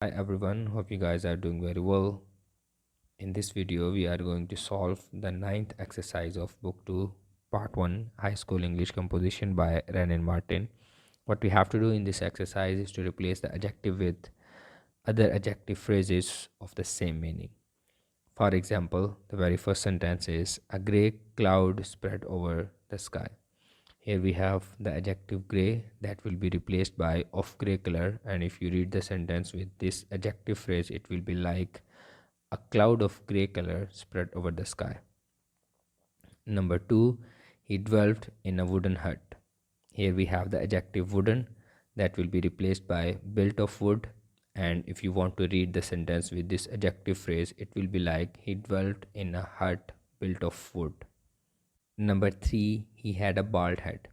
Hi everyone, hope you guys are doing very well. In this video, we are going to solve the ninth exercise of Book 2, Part 1, High School English Composition by wren&martin. What we have to do in this exercise is to replace the adjective with other adjective phrases of the same meaning. For example, the very first sentence is a grey cloud spread over the sky. Here we have the adjective grey that will be replaced by of grey color, and if you read the sentence with this adjective phrase, it will be like a cloud of grey color spread over the sky. Number 2, he dwelt in a wooden hut. Here we have the adjective wooden that will be replaced by built of wood, and if you want to read the sentence with this adjective phrase, it will be like he dwelt in a hut built of wood. Number 3, he had a bald head.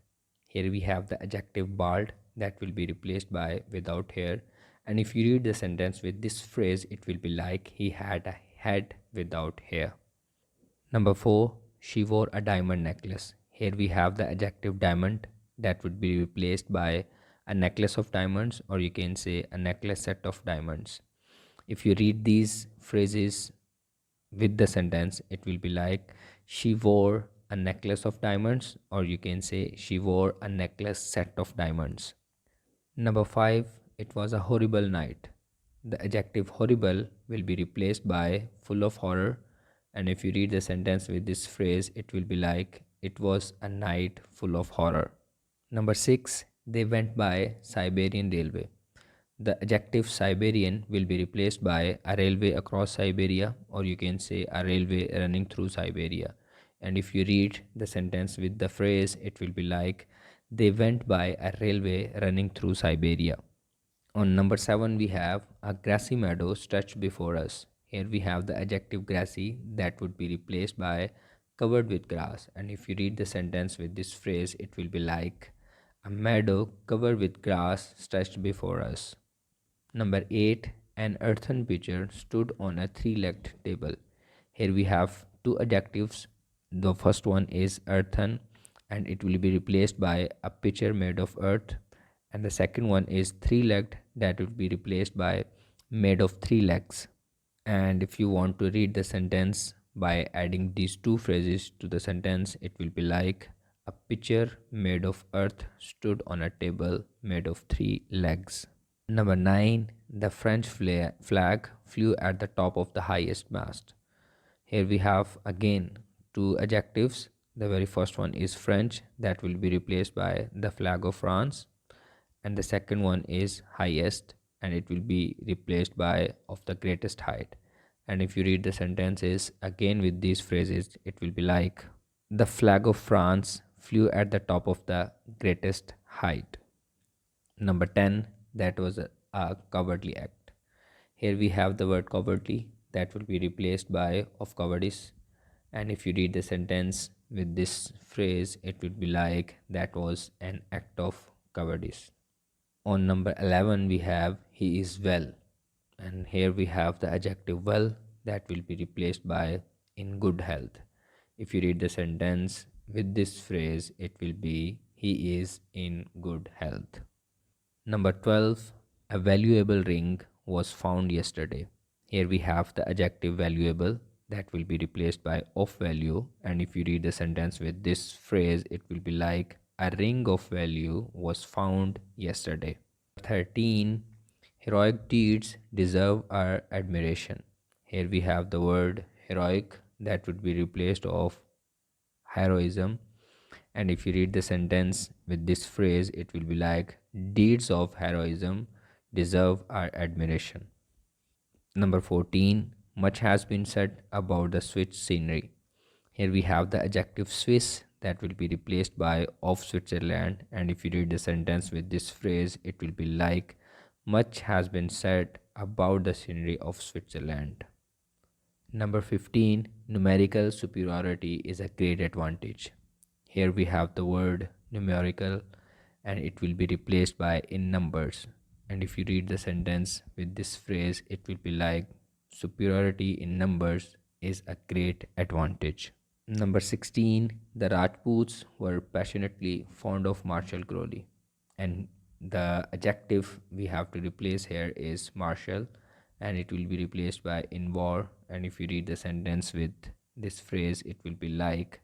Here we have the adjective bald that will be replaced by without hair. And if you read the sentence with this phrase, it will be like he had a head without hair. Number 4, she wore a diamond necklace. Here we have the adjective diamond that would be replaced by a necklace of diamonds, or you can say a necklace set of diamonds. If you read these phrases with the sentence, it will be like she wore a necklace of diamonds, or you can say she wore a necklace set of diamonds. Number 5, it was a horrible night. The adjective horrible will be replaced by full of horror, and if you read the sentence with this phrase, it will be like it was a night full of horror. Number 6, they went by Siberian railway. The adjective Siberian will be replaced by a railway across Siberia, or you can say a railway running through Siberia. And if you read the sentence with the phrase, it will be like they went by a railway running through Siberia. On number 7, we have a grassy meadow stretched before us. Here we have the adjective grassy that would be replaced by covered with grass. And if you read the sentence with this phrase, it will be like a meadow covered with grass stretched before us. Number 8, an earthen pitcher stood on a three-legged table. Here we have two adjectives. The first one is earthen, and it will be replaced by a pitcher made of earth. And the second one is three-legged, that will be replaced by made of three legs. And if you want to read the sentence by adding these two phrases to the sentence, it will be like a pitcher made of earth stood on a table made of three legs. Number 9, the French flag flew at the top of the highest mast. Here we have again two adjectives. The very first one is French, that will be replaced by the flag of France, and the second one is highest, and it will be replaced by of the greatest height. And if you read the sentences again with these phrases, it will be like the flag of France flew at the top of the greatest height. Number 10, that was a cowardly act. Here we have the word cowardly that will be replaced by of cowardice. And if you read the sentence with this phrase, it would be like that was an act of cowardice. On number 11, we have he is well. And here we have the adjective well that will be replaced by in good health. If you read the sentence with this phrase, it will be he is in good health. Number 12, a valuable ring was found yesterday. Here we have the adjective valuable that will be replaced by of value, and if you read the sentence with this phrase, it will be like a ring of value was found yesterday. 13, heroic deeds deserve our admiration. Here we have the word heroic that would be replaced of heroism, and if you read the sentence with this phrase, it will be like deeds of heroism deserve our admiration. Number 14, much has been said about the Swiss scenery. Here we have the adjective Swiss that will be replaced by of Switzerland, and if you read the sentence with this phrase, it will be like much has been said about the scenery of Switzerland. Number 15, numerical superiority is a great advantage. Here we have the word numerical, and it will be replaced by in numbers. And if you read the sentence with this phrase, it will be like superiority in numbers is a great advantage. Number 16, the Rajputs were passionately fond of martial glory. And The adjective we have to replace here is martial, and it will be replaced by in war. And if you read the sentence with this phrase, it will be like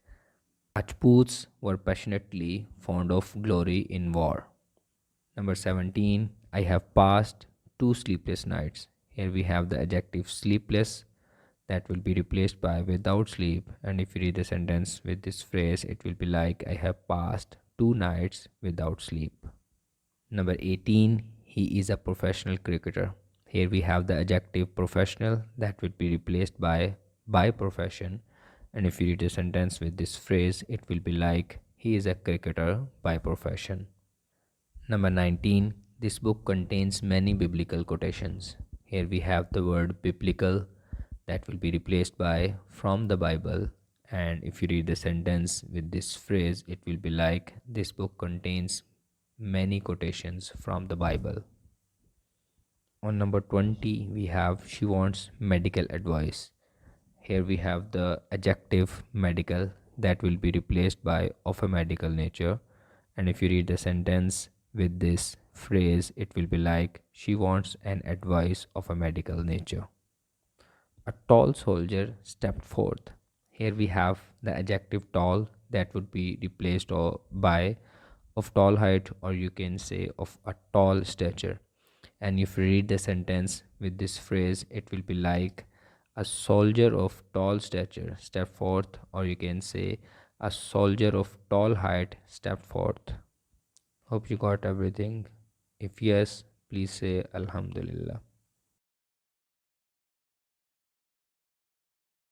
Rajputs were passionately fond of glory in war. Number 17, I have passed 2 sleepless nights. Here we have the adjective sleepless that will be replaced by without sleep. And if you read the sentence with this phrase, it will be like I have passed 2 nights without sleep. Number 18, he is a professional cricketer. Here we have the adjective professional that would be replaced by profession. And if you read the sentence with this phrase, it will be like he is a cricketer by profession. Number 19, this book contains many biblical quotations. Here we have the word biblical that will be replaced by from the Bible. And if you read the sentence with this phrase, it will be like this book contains many quotations from the Bible. On number 20, we have she wants medical advice. Here we have the adjective medical that will be replaced by of a medical nature. And if you read the sentence with this phrase, it will be like she wants an advice of a medical nature. A tall soldier stepped forth. Here we have the adjective tall that would be replaced by of tall height, or you can say of a tall stature. And if you read the sentence with this phrase, it will be like a soldier of tall stature stepped forth, or you can say a soldier of tall height stepped forth. Hope you got everything. If yes, please say Alhamdulillah.